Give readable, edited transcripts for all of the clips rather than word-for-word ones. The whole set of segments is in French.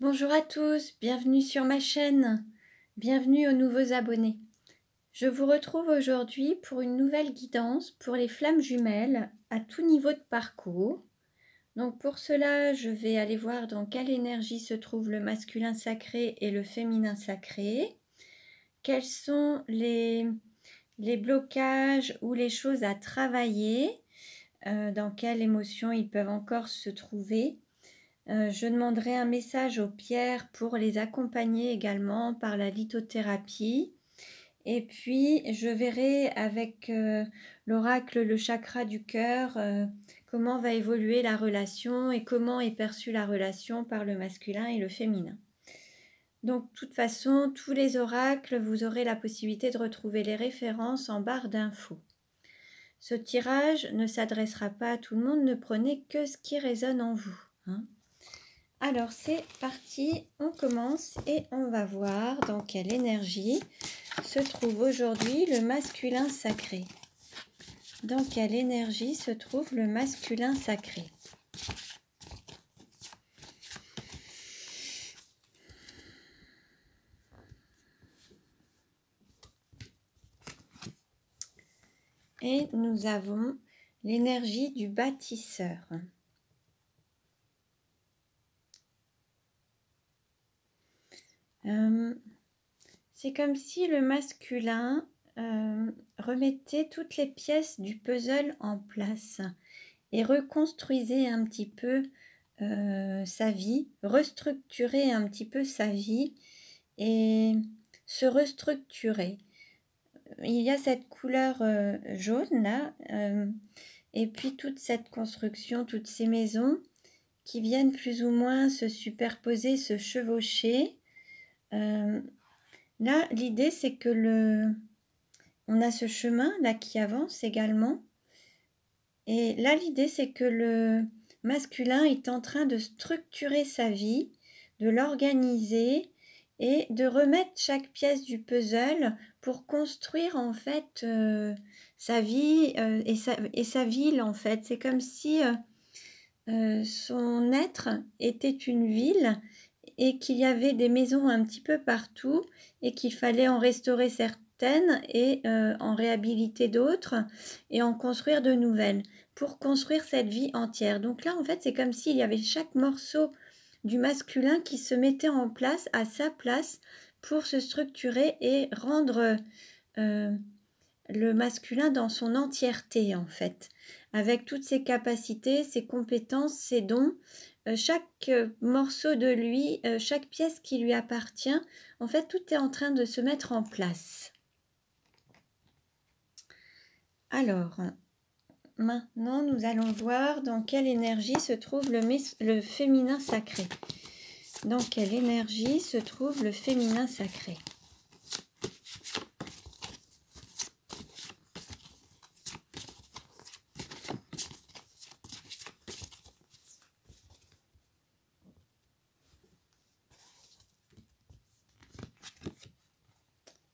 Bonjour à tous, bienvenue sur ma chaîne, bienvenue aux nouveaux abonnés. Je vous retrouve aujourd'hui pour une nouvelle guidance pour les flammes jumelles à tout niveau de parcours. Donc pour cela, je vais aller voir dans quelle énergie se trouve le masculin sacré et le féminin sacré. Quels sont les blocages ou les choses à travailler, dans quelle émotion ils peuvent encore se trouver. Je demanderai un message aux pierres pour les accompagner également par la lithothérapie. Et puis, je verrai avec l'oracle, le chakra du cœur, comment va évoluer la relation et comment est perçue la relation par le masculin et le féminin. Donc, de toute façon, tous les oracles, vous aurez la possibilité de retrouver les références en barre d'infos. Ce tirage ne s'adressera pas à tout le monde, ne prenez que ce qui résonne en vous. Alors c'est parti, on commence et on va voir dans quelle énergie se trouve aujourd'hui le masculin sacré. Dans quelle énergie se trouve le masculin sacré? Et nous avons l'énergie du bâtisseur. C'est comme si le masculin remettait toutes les pièces du puzzle en place et reconstruisait un petit peu sa vie, restructurer un petit peu sa vie et se restructurer. Il y a cette couleur jaune là, et puis toute cette construction, toutes ces maisons qui viennent plus ou moins se superposer, se chevaucher. Là, l'idée c'est que on a ce chemin là qui avance également. Et là, l'idée c'est que le masculin est en train de structurer sa vie, de l'organiser et de remettre chaque pièce du puzzle pour construire en fait sa vie et sa ville en fait. C'est comme si son être était une ville et qu'il y avait des maisons un petit peu partout et qu'il fallait en restaurer certaines et en réhabiliter d'autres et en construire de nouvelles pour construire cette vie entière. Donc là, en fait, c'est comme s'il y avait chaque morceau du masculin qui se mettait en place à sa place pour se structurer et rendre le masculin dans son entièreté, en fait, avec toutes ses capacités, ses compétences, ses dons. Chaque morceau de lui, chaque pièce qui lui appartient, en fait, tout est en train de se mettre en place. Alors, maintenant, nous allons voir dans quelle énergie se trouve le féminin sacré. Dans quelle énergie se trouve le féminin sacré?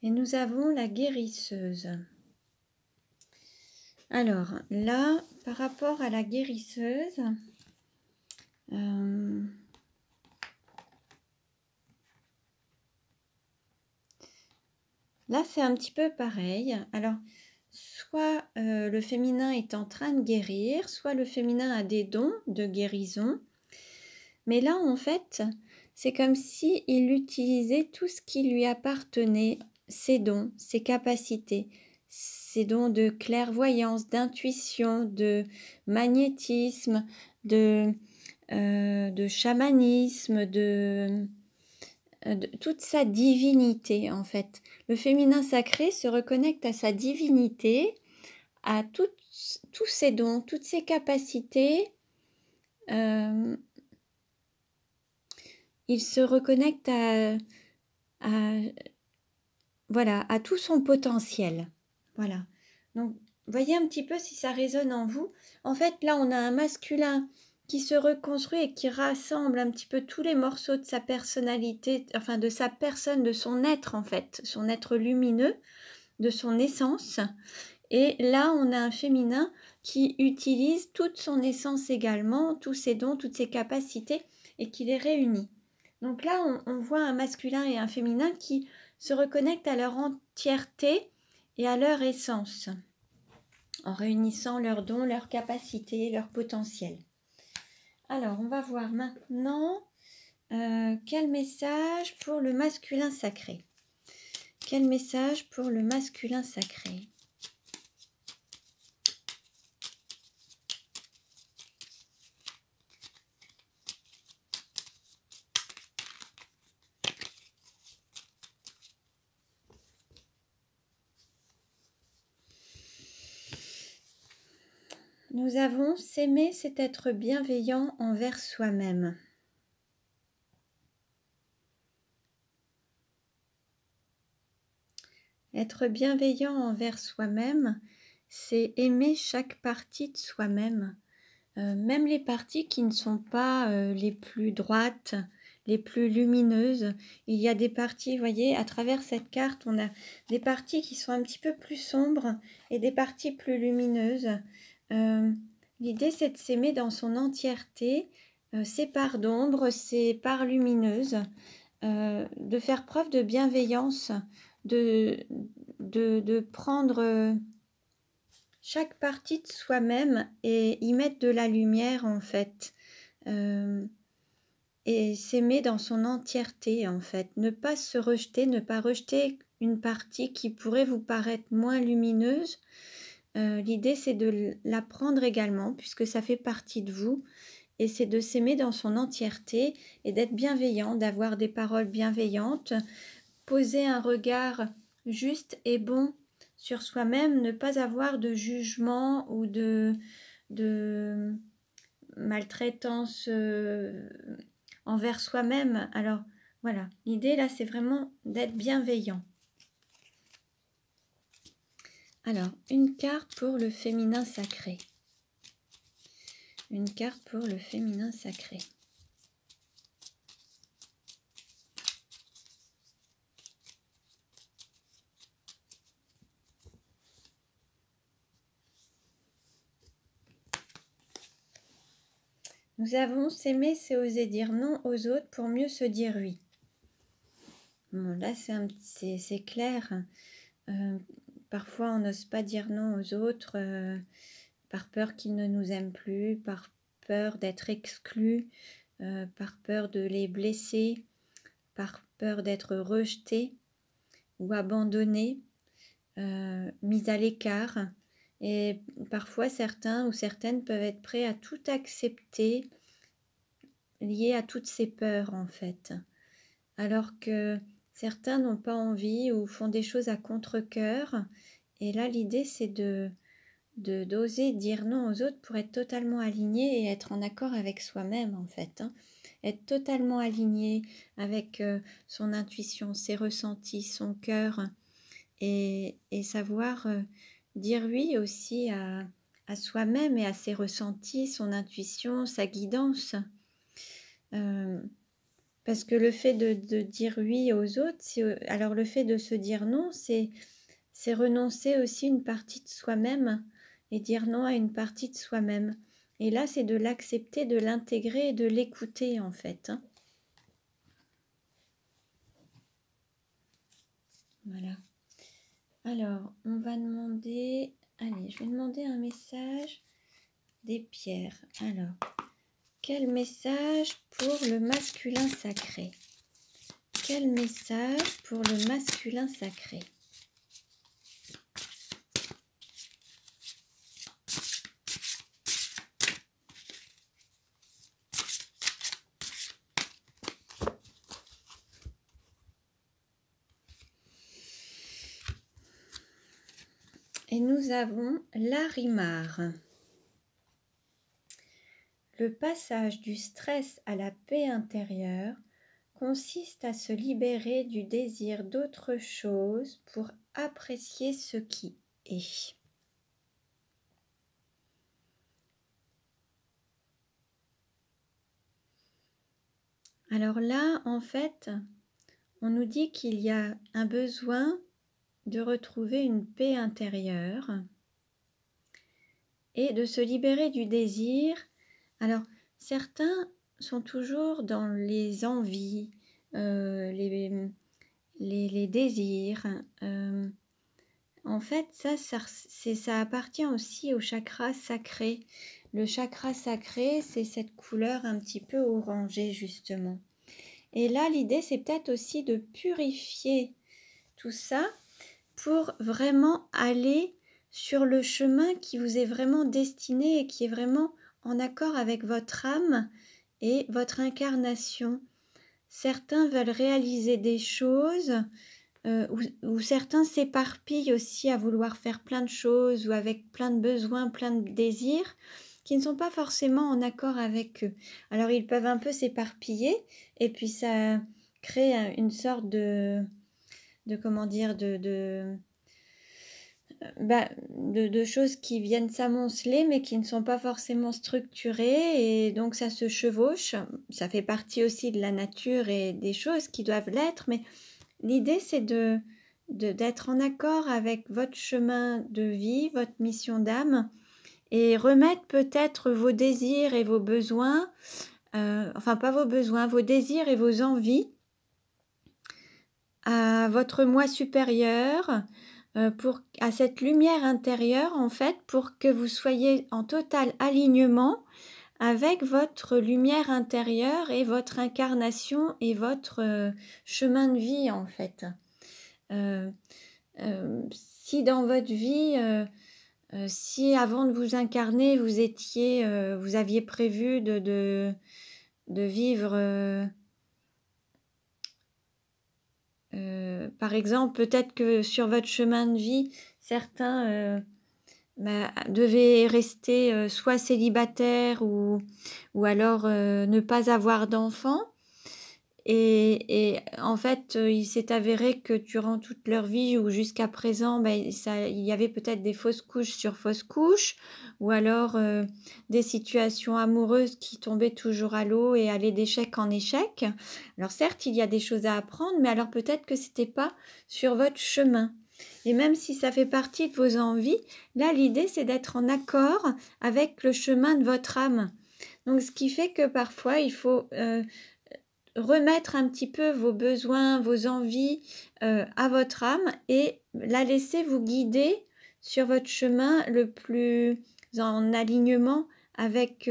Et nous avons la guérisseuse. Alors là, par rapport à la guérisseuse, là c'est un petit peu pareil. Alors, soit le féminin est en train de guérir, soit le féminin a des dons de guérison. Mais là, en fait, c'est comme si il utilisait tout ce qui lui appartenait, ses dons, ses capacités, ses dons de clairvoyance, d'intuition, de magnétisme, de chamanisme, de toute sa divinité, en fait. Le féminin sacré se reconnecte à sa divinité, à tous ses dons, toutes ses capacités. Il se reconnecte voilà, à tout son potentiel. Voilà. Donc, voyez un petit peu si ça résonne en vous. En fait, là, on a un masculin qui se reconstruit et qui rassemble un petit peu tous les morceaux de sa personnalité, enfin de sa personne, de son être en fait, son être lumineux, de son essence. Et là, on a un féminin qui utilise toute son essence également, tous ses dons, toutes ses capacités et qui les réunit. Donc là, on voit un masculin et un féminin qui se reconnectent à leur entièreté et à leur essence, en réunissant leurs dons, leurs capacités, leur potentiel. Alors, on va voir maintenant quel message pour le masculin sacré. Quel message pour le masculin sacré? Nous avons s'aimer, c'est être bienveillant envers soi-même. Être bienveillant envers soi-même, c'est aimer chaque partie de soi-même, même les parties qui ne sont pas les plus droites, les plus lumineuses. Il y a des parties, vous voyez, à travers cette carte, on a des parties qui sont un petit peu plus sombres et des parties plus lumineuses. L'idée, c'est de s'aimer dans son entièreté, ses parts d'ombre, ses parts lumineuses, de faire preuve de bienveillance, de prendre chaque partie de soi-même et y mettre de la lumière en fait, et s'aimer dans son entièreté en fait, ne pas se rejeter, ne pas rejeter une partie qui pourrait vous paraître moins lumineuse. L'idée c'est de la prendre également puisque ça fait partie de vous, et c'est de s'aimer dans son entièreté et d'être bienveillant, d'avoir des paroles bienveillantes, poser un regard juste et bon sur soi-même, ne pas avoir de jugement ou de maltraitance envers soi-même. Alors voilà, l'idée là c'est vraiment d'être bienveillant. Alors, une carte pour le féminin sacré. Une carte pour le féminin sacré. Nous avons s'aimer, c'est oser dire non aux autres pour mieux se dire oui. Bon, là, c'est clair. Parfois, on n'ose pas dire non aux autres par peur qu'ils ne nous aiment plus, par peur d'être exclus, par peur de les blesser, par peur d'être rejetés ou abandonnés, mis à l'écart. Et parfois, certains ou certaines peuvent être prêts à tout accepter, lié à toutes ces peurs en fait. Alors que certains n'ont pas envie ou font des choses à contre-cœur. Et là, l'idée, c'est d'oser dire non aux autres pour être totalement aligné et être en accord avec soi-même en fait. Être totalement aligné avec son intuition, ses ressentis, son cœur, et savoir dire oui aussi à soi-même et à ses ressentis, son intuition, sa guidance. Parce que le fait de dire oui aux autres, alors le fait de se dire non, c'est renoncer aussi une partie de soi-même et dire non à une partie de soi-même. Et là, c'est de l'accepter, de l'intégrer et de l'écouter en fait. Voilà. Alors, on va demander... Allez, je vais demander un message des pierres. Alors, quel message pour le masculin sacré? Quel message pour le masculin sacré? Et nous avons Larimar. Le passage du stress à la paix intérieure consiste à se libérer du désir d'autre chose pour apprécier ce qui est. Alors là, en fait, on nous dit qu'il y a un besoin de retrouver une paix intérieure et de se libérer du désir. Alors, certains sont toujours dans les envies, les désirs. En fait, ça appartient aussi au chakra sacré. Le chakra sacré, c'est cette couleur un petit peu orangée, justement. Et là, l'idée, c'est peut-être aussi de purifier tout ça pour vraiment aller sur le chemin qui vous est vraiment destiné et qui est vraiment en accord avec votre âme et votre incarnation. Certains veulent réaliser des choses ou certains s'éparpillent aussi à vouloir faire plein de choses ou avec plein de besoins, plein de désirs qui ne sont pas forcément en accord avec eux. Alors ils peuvent un peu s'éparpiller et puis ça crée une sorte de comment dire, de choses qui viennent s'amonceler mais qui ne sont pas forcément structurées et donc ça se chevauche. Ça fait partie aussi de la nature et des choses qui doivent l'être, mais l'idée c'est d'être en accord avec votre chemin de vie, votre mission d'âme et remettre peut-être vos désirs et vos besoins, enfin pas vos besoins, vos désirs et vos envies à votre moi supérieur, à cette lumière intérieure en fait, pour que vous soyez en total alignement avec votre lumière intérieure et votre incarnation et votre chemin de vie en fait. Si dans votre vie, si avant de vous incarner, vous aviez prévu de vivre, par exemple, peut-être que sur votre chemin de vie, certains devaient rester soit célibataires ou alors ne pas avoir d'enfants. Et en fait, il s'est avéré que durant toute leur vie ou jusqu'à présent, il y avait peut-être des fausses couches sur fausses couches ou alors des situations amoureuses qui tombaient toujours à l'eau et allaient d'échec en échec. Alors certes, il y a des choses à apprendre, mais alors peut-être que c'était pas sur votre chemin. Et même si ça fait partie de vos envies, là, l'idée, c'est d'être en accord avec le chemin de votre âme. Donc, ce qui fait que parfois, il faut remettre un petit peu vos besoins, vos envies à votre âme et la laisser vous guider sur votre chemin le plus en alignement avec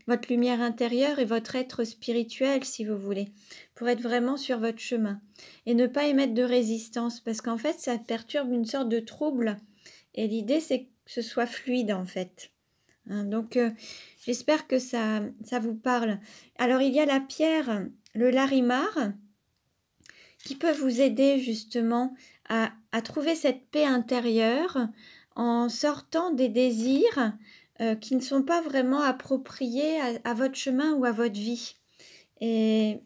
votre lumière intérieure et votre être spirituel, si vous voulez, pour être vraiment sur votre chemin et ne pas émettre de résistance parce qu'en fait, ça perturbe une sorte de trouble et l'idée, c'est que ce soit fluide en fait. Donc, j'espère que ça vous parle. Alors, il y a la pierre, le larimar, qui peut vous aider justement à trouver cette paix intérieure en sortant des désirs qui ne sont pas vraiment appropriés à votre chemin ou à votre vie. Et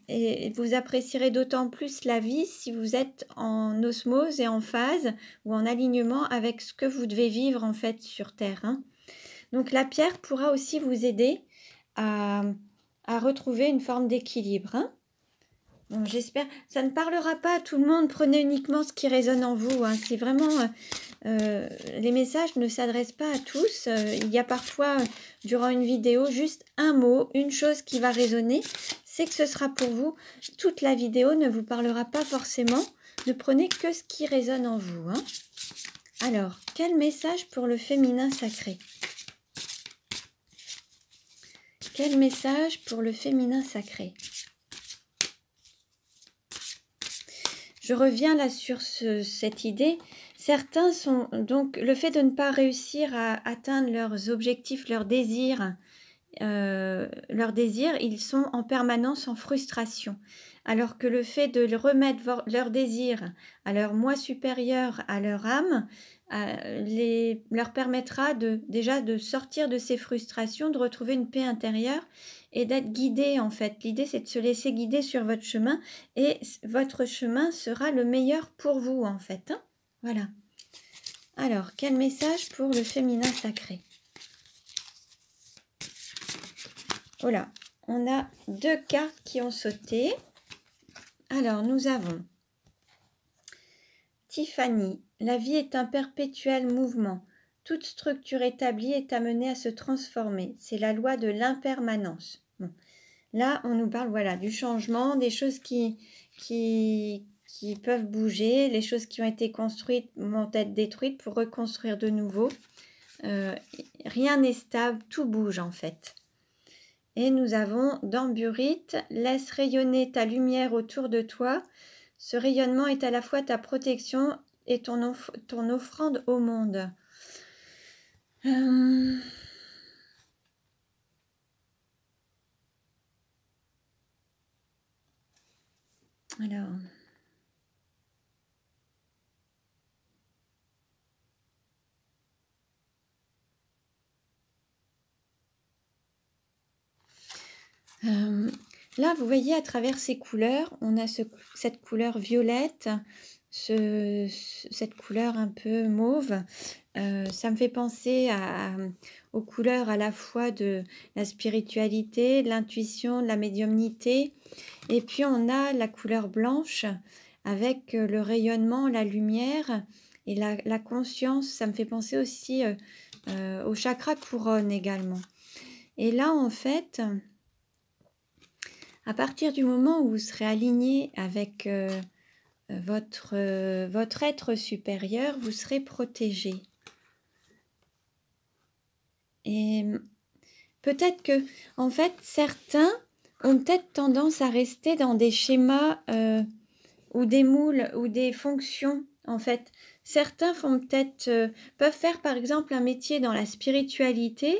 vous apprécierez d'autant plus la vie si vous êtes en osmose et en phase ou en alignement avec ce que vous devez vivre en fait sur Terre. Donc la pierre pourra aussi vous aider à retrouver une forme d'équilibre. Bon, j'espère. Ça ne parlera pas à tout le monde. Prenez uniquement ce qui résonne en vous. C'est vraiment... les messages ne s'adressent pas à tous. Il y a parfois, durant une vidéo, juste un mot, une chose qui va résonner. C'est que ce sera pour vous. Toute la vidéo ne vous parlera pas forcément. Ne prenez que ce qui résonne en vous. Alors, quel message pour le féminin sacré ? Quel message pour le féminin sacré ? Je reviens là sur cette idée. Certains sont donc le fait de ne pas réussir à atteindre leurs objectifs, leurs désirs, ils sont en permanence en frustration. Alors que le fait de remettre leurs désirs à leur moi supérieur, à leur âme, leur permettra déjà de sortir de ces frustrations, de retrouver une paix intérieure et d'être guidé en fait. L'idée c'est de se laisser guider sur votre chemin et votre chemin sera le meilleur pour vous en fait. Voilà. Alors, quel message pour le féminin sacré ? Voilà, on a 2 cartes qui ont sauté. Alors, nous avons Tiffany. La vie est un perpétuel mouvement. Toute structure établie est amenée à se transformer. C'est la loi de l'impermanence. Bon. Là, on nous parle, voilà, du changement, des choses qui peuvent bouger, les choses qui ont été construites vont être détruites pour reconstruire de nouveau. Rien n'est stable, tout bouge en fait. Et nous avons dans Burite, laisse rayonner ta lumière autour de toi. Ce rayonnement est à la fois ta protection et ton offrande au monde. Alors... là, vous voyez, à travers ces couleurs, on a cette couleur violette, cette couleur un peu mauve. Ça me fait penser aux couleurs à la fois de la spiritualité, de l'intuition, de la médiumnité. Et puis, on a la couleur blanche avec le rayonnement, la lumière et la conscience. Ça me fait penser aussi au chakra couronne également. Et là, en fait... à partir du moment où vous serez aligné avec votre être supérieur, vous serez protégé. Et peut-être que, en fait, certains ont peut-être tendance à rester dans des schémas ou des moules ou des fonctions, en fait. Certains peuvent faire, par exemple, un métier dans la spiritualité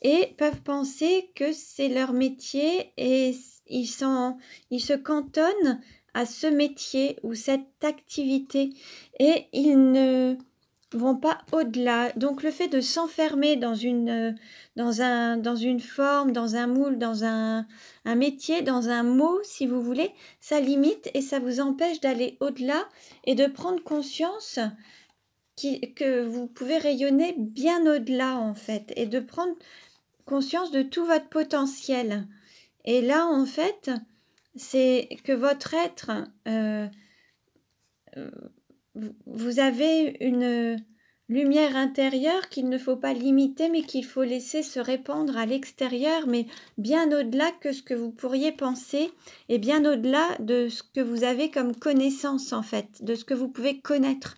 et peuvent penser que c'est leur métier et ils se cantonnent à ce métier ou cette activité et ils ne vont pas au-delà. Donc le fait de s'enfermer dans une forme, dans un moule, dans un métier, dans un mot, si vous voulez, ça limite et ça vous empêche d'aller au-delà et de prendre conscience que vous pouvez rayonner bien au-delà en fait et de prendre conscience de tout votre potentiel. Et là, en fait, c'est que votre être, vous avez une lumière intérieure qu'il ne faut pas limiter, mais qu'il faut laisser se répandre à l'extérieur, mais bien au-delà que ce que vous pourriez penser, et bien au-delà de ce que vous avez comme connaissance, en fait, de ce que vous pouvez connaître.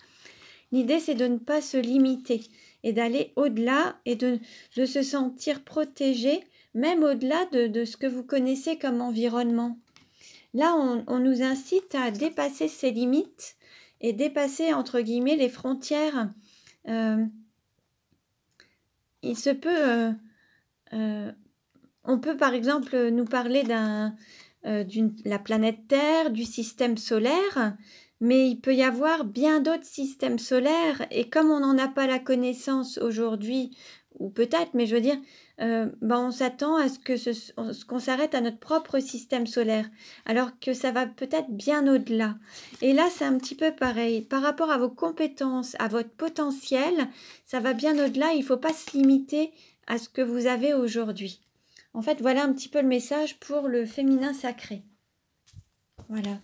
L'idée, c'est de ne pas se limiter et d'aller au-delà et de se sentir protégé, même au-delà de ce que vous connaissez comme environnement. Là, on nous incite à dépasser ces limites et dépasser, entre guillemets, les frontières. Il se peut... on peut, par exemple, nous parler la planète Terre, du système solaire, mais il peut y avoir bien d'autres systèmes solaires, et comme on n'en a pas la connaissance aujourd'hui, ou peut-être, mais je veux dire, on s'attend à ce qu'on s'arrête à notre propre système solaire, alors que ça va peut-être bien au-delà. Et là, c'est un petit peu pareil. Par rapport à vos compétences, à votre potentiel, ça va bien au-delà. Il ne faut pas se limiter à ce que vous avez aujourd'hui. En fait, voilà un petit peu le message pour le féminin sacré. Voilà.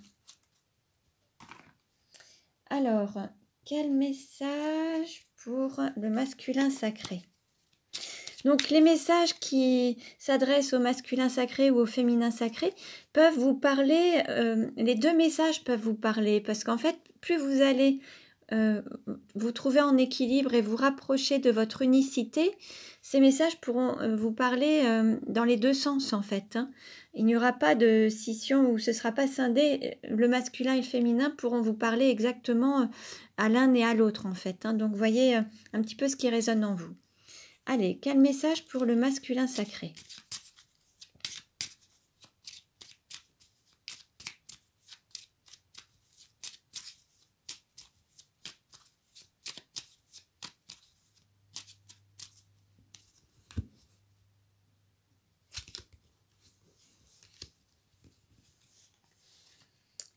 Alors, quel message pour le masculin sacré? Donc, les messages qui s'adressent au masculin sacré ou au féminin sacré peuvent vous parler, les deux messages peuvent vous parler, parce qu'en fait, plus vous allez vous trouver en équilibre et vous rapprocher de votre unicité, ces messages pourront vous parler dans les deux sens en fait. Hein. Il n'y aura pas de scission où ce ne sera pas scindé. Le masculin et le féminin pourront vous parler exactement à l'un et à l'autre en fait. Hein. Donc voyez un petit peu ce qui résonne en vous. Allez, quel message pour le masculin sacré ?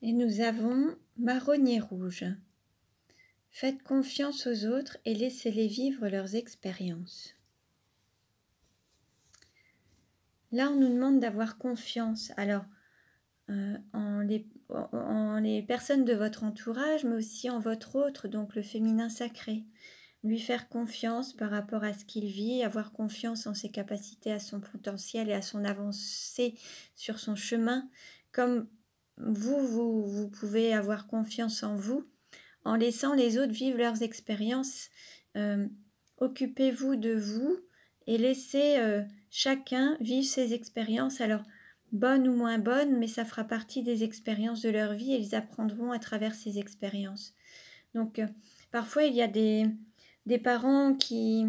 Et nous avons marronnier rouge. Faites confiance aux autres et laissez-les vivre leurs expériences. Là, on nous demande d'avoir confiance. Alors, en les personnes de votre entourage, mais aussi en votre autre, donc le féminin sacré. lui faire confiance par rapport à ce qu'il vit, avoir confiance en ses capacités, à son potentiel et à son avancée sur son chemin, comme vous pouvez avoir confiance en vous, en laissant les autres vivre leurs expériences. Occupez-vous de vous et laissez chacun vivre ses expériences, alors bonnes ou moins bonnes, mais ça fera partie des expériences de leur vie et ils apprendront à travers ces expériences. Donc, parfois, il y a des parents qui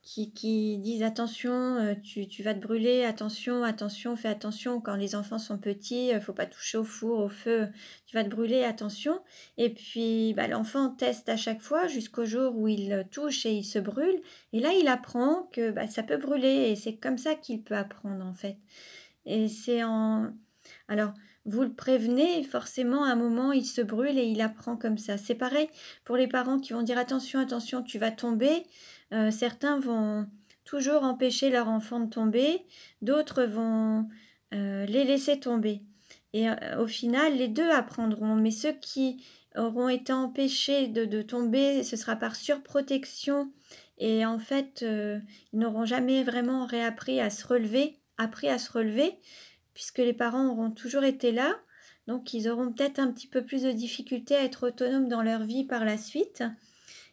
disent attention, tu vas te brûler, attention, attention, fais attention quand les enfants sont petits, faut pas toucher au four, au feu, tu vas te brûler, attention. Et puis l'enfant teste à chaque fois jusqu'au jour où il touche et il se brûle. Et là, il apprend que ça peut brûler et c'est comme ça qu'il peut apprendre en fait. Et c'est en... Alors, vous le prévenez, forcément, à un moment, il se brûle et il apprend comme ça. C'est pareil pour les parents qui vont dire attention, attention, tu vas tomber. Certains vont toujours empêcher leur enfant de tomber, d'autres vont les laisser tomber. Et au final, les deux apprendront. Mais ceux qui auront été empêchés de tomber, ce sera par surprotection. Et en fait, ils n'auront jamais vraiment appris à se relever, puisque les parents auront toujours été là. Donc, ils auront peut-être un petit peu plus de difficulté à être autonomes dans leur vie par la suite.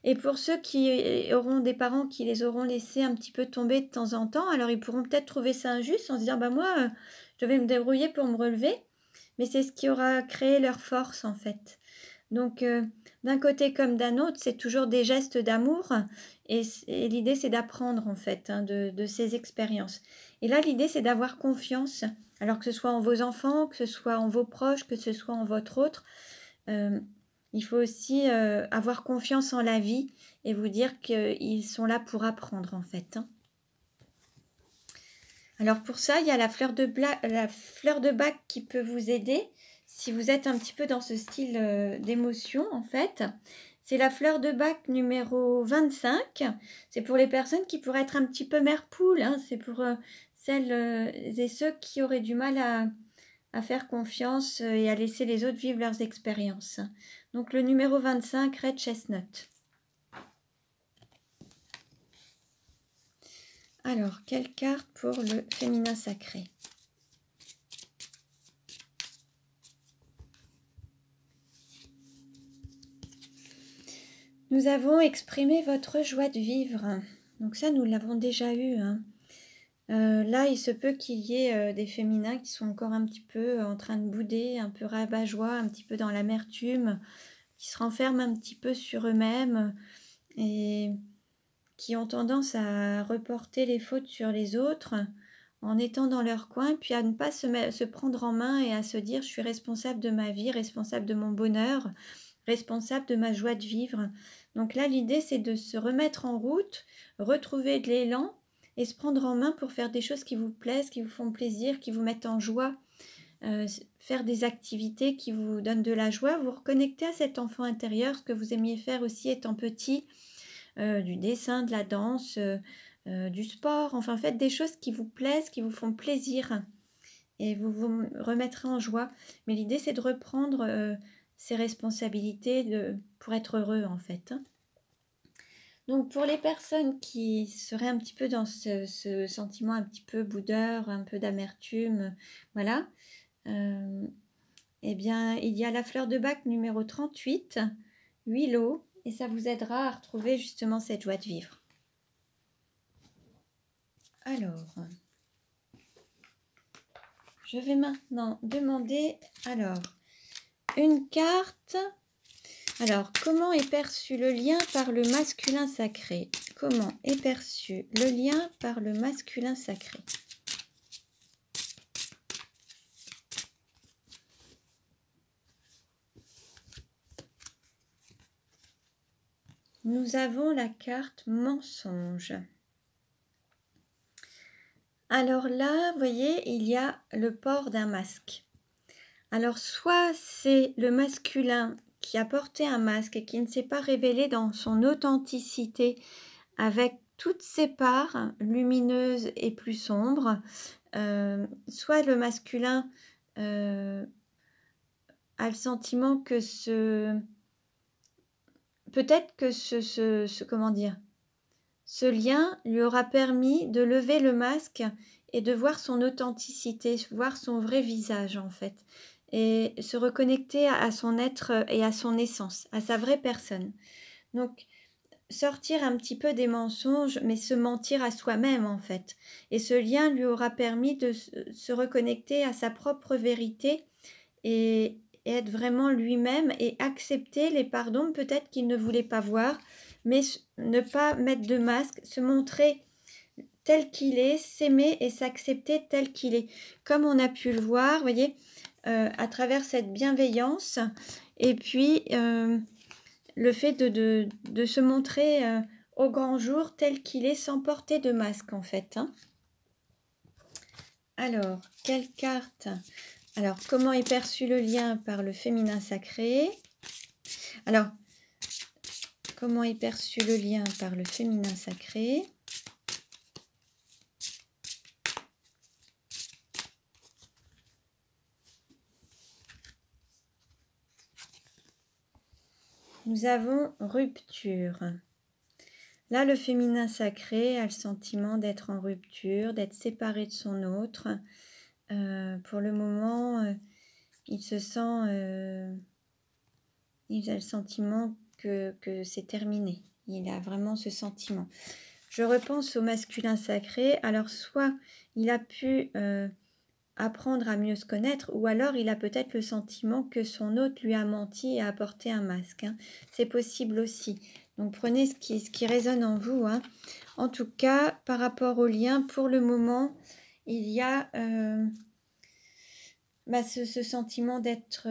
Et pour ceux qui auront des parents qui les auront laissés un petit peu tomber de temps en temps, alors ils pourront peut-être trouver ça injuste en se disant moi, je vais me débrouiller pour me relever. Mais c'est ce qui aura créé leur force en fait. Donc, d'un côté comme d'un autre, c'est toujours des gestes d'amour et l'idée, c'est d'apprendre en fait de ces expériences. Et là, l'idée, c'est d'avoir confiance, alors que ce soit en vos enfants, que ce soit en vos proches, que ce soit en votre autre. Il faut aussi avoir confiance en la vie et vous dire qu'ils sont là pour apprendre en fait. Alors pour ça, il y a la fleur de bac qui peut vous aider. Si vous êtes un petit peu dans ce style d'émotion, en fait, c'est la fleur de bac numéro 25. C'est pour les personnes qui pourraient être un petit peu mère-poule. C'est pour celles et ceux qui auraient du mal à faire confiance et à laisser les autres vivre leurs expériences. Donc le numéro 25, Red Chestnut. Alors, quelle carte pour le féminin sacré ? Nous avons exprimé votre joie de vivre. Donc ça, nous l'avons déjà eu. Là, il se peut qu'il y ait des féminins qui sont encore un petit peu en train de bouder, un peu rabat-joie, un petit peu dans l'amertume, qui se renferment un petit peu sur eux-mêmes et qui ont tendance à reporter les fautes sur les autres en étant dans leur coin, puis à ne pas se prendre en main et à se dire « je suis responsable de ma vie, responsable de mon bonheur, responsable de ma joie de vivre ». Donc là, l'idée, c'est de se remettre en route, retrouver de l'élan et se prendre en main pour faire des choses qui vous plaisent, qui vous font plaisir, qui vous mettent en joie, faire des activités qui vous donnent de la joie, vous reconnecter à cet enfant intérieur, ce que vous aimiez faire aussi étant petit, du dessin, de la danse, du sport, enfin faites des choses qui vous plaisent, qui vous font plaisir et vous vous remettrez en joie. Mais l'idée, c'est de reprendre ses responsabilités pour être heureux en fait. Donc pour les personnes qui seraient un petit peu dans ce sentiment un petit peu boudeur, un peu d'amertume, voilà, eh bien il y a la fleur de bac numéro 38, Willow, et ça vous aidera à retrouver justement cette joie de vivre. Alors, je vais maintenant demander une carte. Alors, comment est perçu le lien par le masculin sacré? Comment est perçu le lien par le masculin sacré? Nous avons la carte mensonge. Alors là, vous voyez, il y a le port d'un masque. Alors, soit c'est le masculin qui a porté un masque et qui ne s'est pas révélé dans son authenticité avec toutes ses parts lumineuses et plus sombres, soit le masculin a le sentiment que peut-être que comment dire, ce lien lui aura permis de lever le masque et de voir son authenticité, voir son vrai visage en fait, et se reconnecter à son être et à son essence, à sa vraie personne. Donc, sortir un petit peu des mensonges, mais se mentir à soi-même en fait. Et ce lien lui aura permis de se reconnecter à sa propre vérité et être vraiment lui-même et accepter les pardons peut-être qu'il ne voulait pas voir, mais ne pas mettre de masque, se montrer tel qu'il est, s'aimer et s'accepter tel qu'il est. Comme on a pu le voir, vous voyez, à travers cette bienveillance et puis le fait de se montrer au grand jour tel qu'il est sans porter de masque en fait. Hein. Alors, quelle carte? Alors, comment est perçu le lien par le féminin sacré? Alors, comment est perçu le lien par le féminin sacré? Nous avons rupture. Là, le féminin sacré a le sentiment d'être en rupture, d'être séparé de son autre. Pour le moment, il se sent... il a le sentiment que c'est terminé. Il a vraiment ce sentiment. Je repense au masculin sacré. Alors, soit il a pu apprendre à mieux se connaître, ou alors il a peut-être le sentiment que son hôte lui a menti et a porté un masque. Hein. C'est possible aussi. Donc, prenez ce qui résonne en vous. Hein. En tout cas, par rapport au lien, pour le moment, il y a... ce sentiment d'être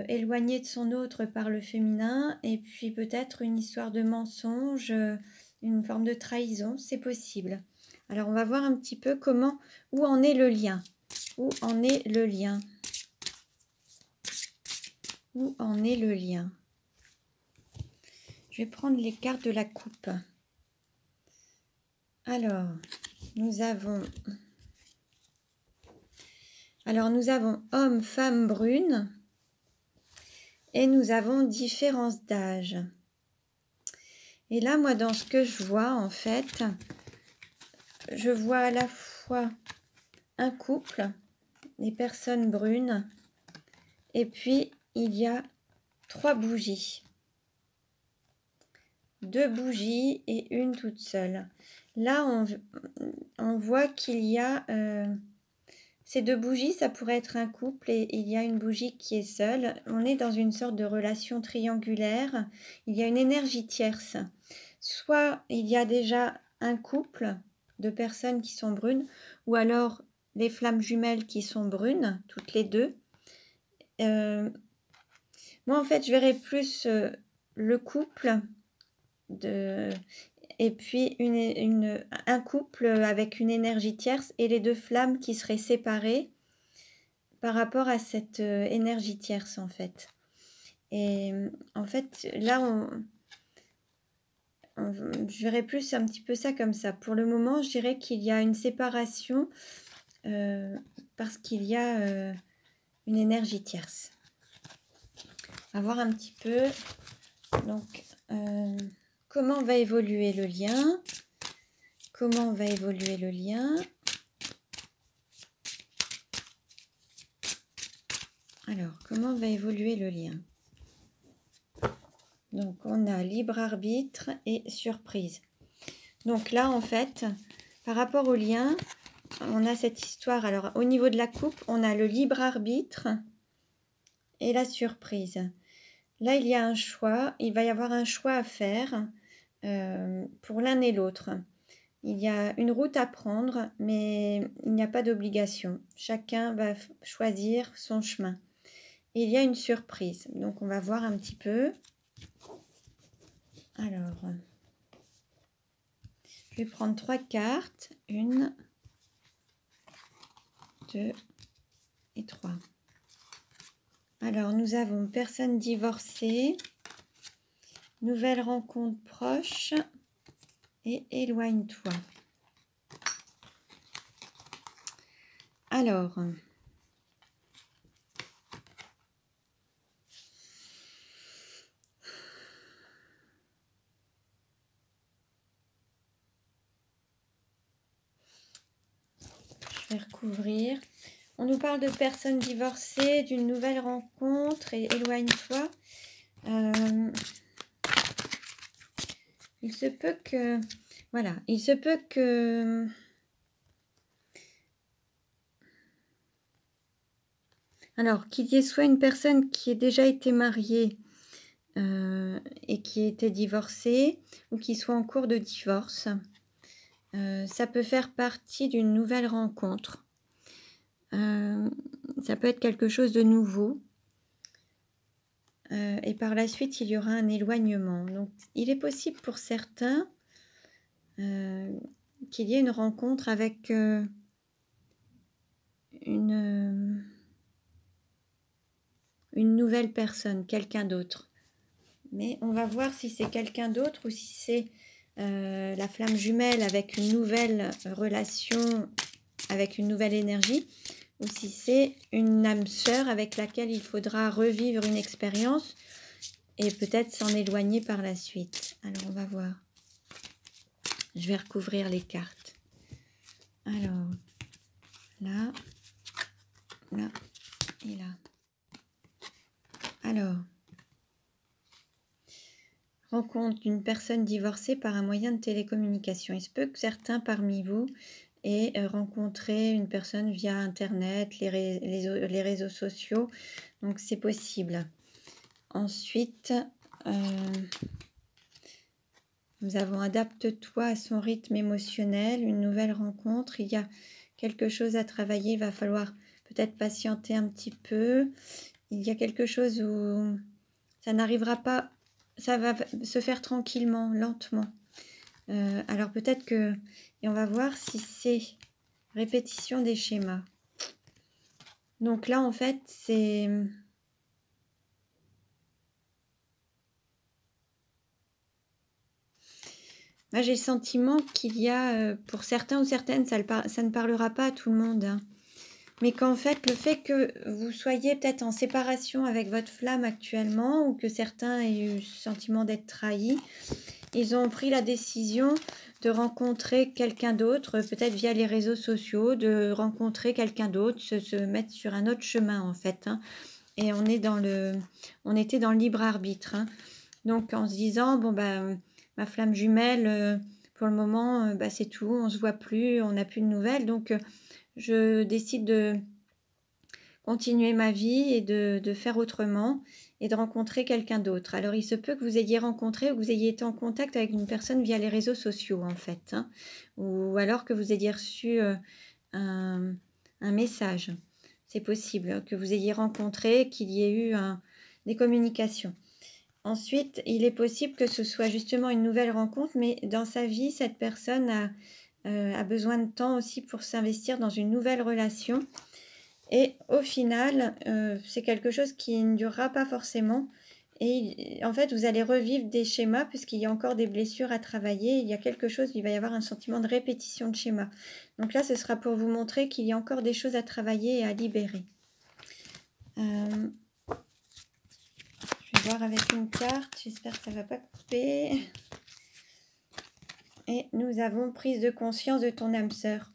éloigné de son autre par le féminin, et puis peut-être une histoire de mensonge, une forme de trahison, c'est possible. Alors on va voir un petit peu où en est le lien. Où en est le lien? Où en est le lien? Je vais prendre les cartes de la coupe. Alors, nous avons homme, femme brune et nous avons différence d'âge. Et là, moi, dans ce que je vois, en fait, je vois à la fois un couple, des personnes brunes, et puis il y a 3 bougies. 2 bougies et une toute seule. Là, on voit qu'il y a... ces 2 bougies, ça pourrait être un couple et il y a une bougie qui est seule. On est dans une sorte de relation triangulaire. Il y a une énergie tierce. Soit il y a déjà un couple de personnes qui sont brunes, ou alors les flammes jumelles qui sont brunes, toutes les deux. Moi, en fait, je verrais plus le couple et puis un couple avec une énergie tierce et les 2 flammes qui seraient séparées par rapport à cette énergie tierce, en fait. Et en fait, là, je verrais plus un petit peu ça comme ça. Pour le moment, je dirais qu'il y a une séparation parce qu'il y a une énergie tierce. On va voir un petit peu. Donc, comment va évoluer le lien? Comment va évoluer le lien? Alors, comment va évoluer le lien? Donc, on a libre arbitre et surprise. Donc là, en fait, par rapport au lien, on a cette histoire. Alors, au niveau de la coupe, on a le libre arbitre et la surprise. Là, il y a un choix. Il va y avoir un choix à faire pour l'un et l'autre. Il y a une route à prendre, mais il n'y a pas d'obligation. Chacun va choisir son chemin. Et il y a une surprise. Donc, on va voir un petit peu. Alors, je vais prendre 3 cartes. 1, 2 et 3. Alors, nous avons personne divorcée, nouvelle rencontre proche et éloigne-toi. Alors, Je vais recouvrir. On nous parle de personnes divorcées, d'une nouvelle rencontre et éloigne-toi. Il se peut que... Voilà, il se peut que... Alors, qu'il y ait soit une personne qui ait déjà été mariée et qui ait été divorcée, ou qui soit en cours de divorce. Ça peut faire partie d'une nouvelle rencontre. Ça peut être quelque chose de nouveau. Et par la suite, il y aura un éloignement. Donc, il est possible pour certains qu'il y ait une rencontre avec une nouvelle personne, quelqu'un d'autre. Mais on va voir si c'est quelqu'un d'autre ou si c'est la flamme jumelle avec une nouvelle relation, avec une nouvelle énergie, ou si c'est une âme sœur avec laquelle il faudra revivre une expérience et peut-être s'en éloigner par la suite. Alors, on va voir. Je vais recouvrir les cartes. Alors, là, là et là. Alors, rencontre d'une personne divorcée par un moyen de télécommunication. Il se peut que certains parmi vous aient rencontré une personne via Internet, les réseaux sociaux. Donc, c'est possible. Ensuite, nous avons adapte-toi à son rythme émotionnel, une nouvelle rencontre. Il y a quelque chose à travailler, il va falloir peut-être patienter un petit peu. Il y a quelque chose où ça n'arrivera pas, ça va se faire tranquillement, lentement. Alors peut-être que, et on va voir si c'est répétition des schémas. Donc là, en fait, c'est... Moi, j'ai le sentiment qu'il y a, pour certains ou certaines, ça ne parlera pas à tout le monde, hein. Mais qu'en fait, le fait que vous soyez peut-être en séparation avec votre flamme actuellement, ou que certains aient eu le sentiment d'être trahis, ils ont pris la décision de rencontrer quelqu'un d'autre, peut-être via les réseaux sociaux, de rencontrer quelqu'un d'autre, se mettre sur un autre chemin en fait, hein. Et on était dans le libre arbitre, hein. Donc en se disant, bon ben, ma flamme jumelle, pour le moment, c'est tout, on ne se voit plus, on n'a plus de nouvelles, donc je décide de continuer ma vie et de faire autrement et de rencontrer quelqu'un d'autre. Alors, il se peut que vous ayez rencontré ou que vous ayez été en contact avec une personne via les réseaux sociaux, en fait, hein, ou alors que vous ayez reçu un message. C'est possible que vous ayez rencontré, qu'il y ait eu des communications. Ensuite, il est possible que ce soit justement une nouvelle rencontre, mais dans sa vie, cette personne a besoin de temps aussi pour s'investir dans une nouvelle relation. Et au final, c'est quelque chose qui ne durera pas forcément. Et en fait, vous allez revivre des schémas puisqu'il y a encore des blessures à travailler. Il y a quelque chose, il va y avoir un sentiment de répétition de schémas. Donc là, ce sera pour vous montrer qu'il y a encore des choses à travailler et à libérer. Je vais voir avec une carte. J'espère que ça ne va pas couper. Et nous avons prise de conscience de ton âme sœur.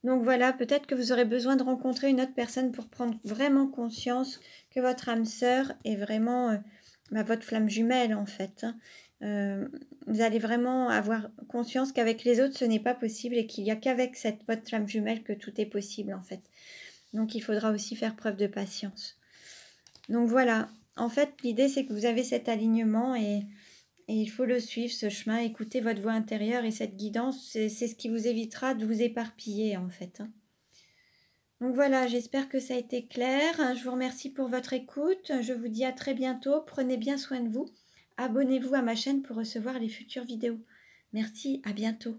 Donc voilà, peut-être que vous aurez besoin de rencontrer une autre personne pour prendre vraiment conscience que votre âme sœur est vraiment votre flamme jumelle en fait, hein. Vous allez vraiment avoir conscience qu'avec les autres ce n'est pas possible et qu'il n'y a qu'avec votre flamme jumelle que tout est possible en fait. Donc il faudra aussi faire preuve de patience. Donc voilà, en fait l'idée c'est que vous avez cet alignement et il faut le suivre, ce chemin, écouter votre voix intérieure et cette guidance, c'est ce qui vous évitera de vous éparpiller en fait, hein. Donc voilà, j'espère que ça a été clair. Je vous remercie pour votre écoute. Je vous dis à très bientôt. Prenez bien soin de vous. Abonnez-vous à ma chaîne pour recevoir les futures vidéos. Merci, à bientôt.